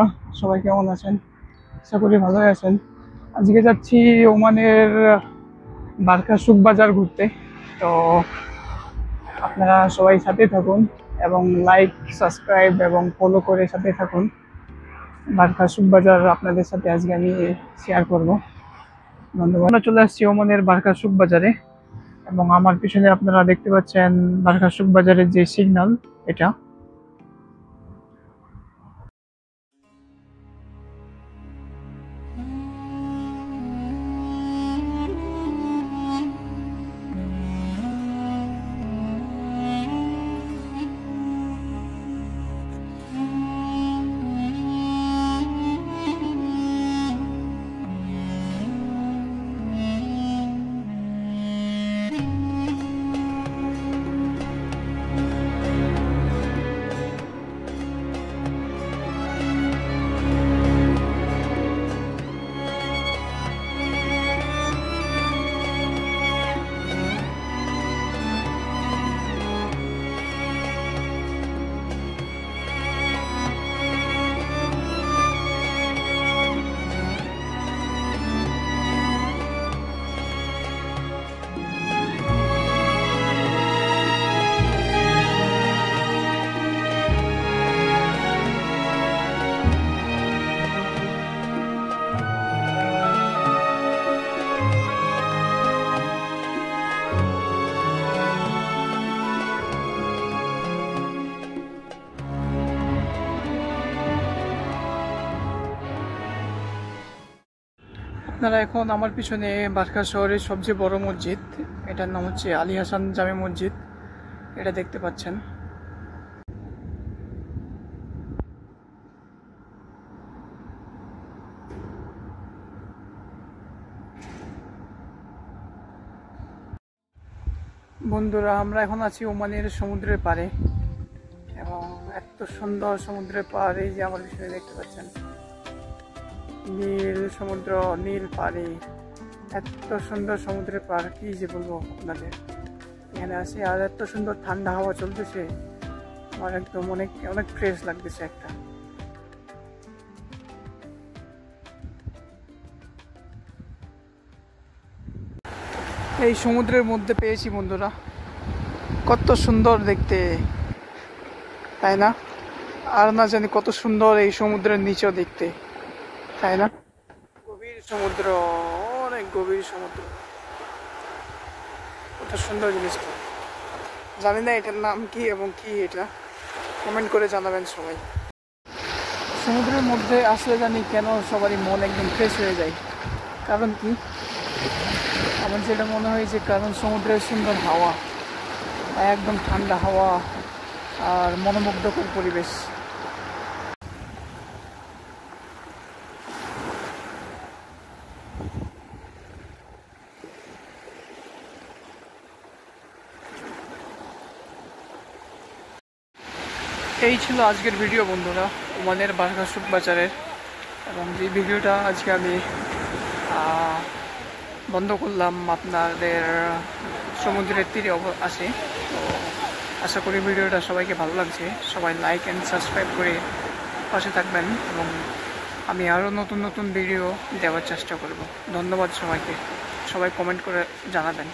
বন্ধুরা, সবাই কেমন আছেন? আশা করি ভালোই আছেন। আজকে যাচ্ছি ওমানের বারকা সুক বাজার ঘুরতে। তো আপনারা সবাই সাথে থাকুন এবং লাইক, সাবস্ক্রাইব এবং ফলো করে সাথে থাকুন। বারকা সুক বাজার আপনাদের সাথে আজকে আমি শেয়ার করব। ধন্যবাদ। আমরা চলে আসছি ওমানের বারকা সুক বাজারে এবং আমার পিছনে আপনারা দেখতে পাচ্ছেন বারকা সুক বাজারের যে সিগন্যাল, এটা। আপনারা এখন আমার পিছনে বারকা শহরের সবচেয়ে বড় মসজিদ, এটার নাম হচ্ছে আলী হাসান জামে মসজিদ, এটা দেখতে পাচ্ছেন। বন্ধুরা, আমরা এখন আছি ওমানের সমুদ্রের পাড়ে এবং এত সুন্দর সমুদ্রের পাড়, এই যে আমার পিছনে দেখতে পাচ্ছেন, নীল সমুদ্র, নীল পাড়ে, এত সুন্দর সমুদ্রের পাড়, কি যে বলবো আপনাদের। এখানে আসি আর এত সুন্দর ঠান্ডা হাওয়া চলতেছে, আমার একদম অনেক অনেক ফ্রেশ লাগতেছে একটা। এই সমুদ্রের মধ্যে পেয়েছি বন্ধুরা, কত সুন্দর দেখতে, তাই না? আর না জানি কত সুন্দর এই সমুদ্রের নিচেও দেখতে, তাই না? গভীর সমুদ্র, অনেক গভীর সমুদ্র, কত সুন্দর জিনিসটা। জানি না এটার নাম কি এবং কি এটা, কমেন্ট করে জানাবেন সবাই। সমুদ্রের মধ্যে আসলে জানি কেন সবারই মন একদম ফ্রেশ হয়ে যায়, কারণ কি? আমার যেটা মনে হয় যে কারণ সমুদ্রের সুন্দর হাওয়া, একদম ঠান্ডা হাওয়া আর মনোমুগ্ধকর পরিবেশ। এই ছিল আজকের ভিডিও বন্ধুরা, ওমানের বারকা সুক বাজারের। এবং যে ভিডিওটা আজকে আমি বন্ধ করলাম আপনাদের সমুদ্রের তীরে আসে। তো আশা করি ভিডিওটা সবাইকে ভালো লাগছে, সবাই লাইক অ্যান্ড সাবস্ক্রাইব করে পাশে থাকবেন এবং আমি আরও নতুন নতুন ভিডিও দেওয়ার চেষ্টা করব। ধন্যবাদ সবাইকে, সবাই কমেন্ট করে জানাবেন।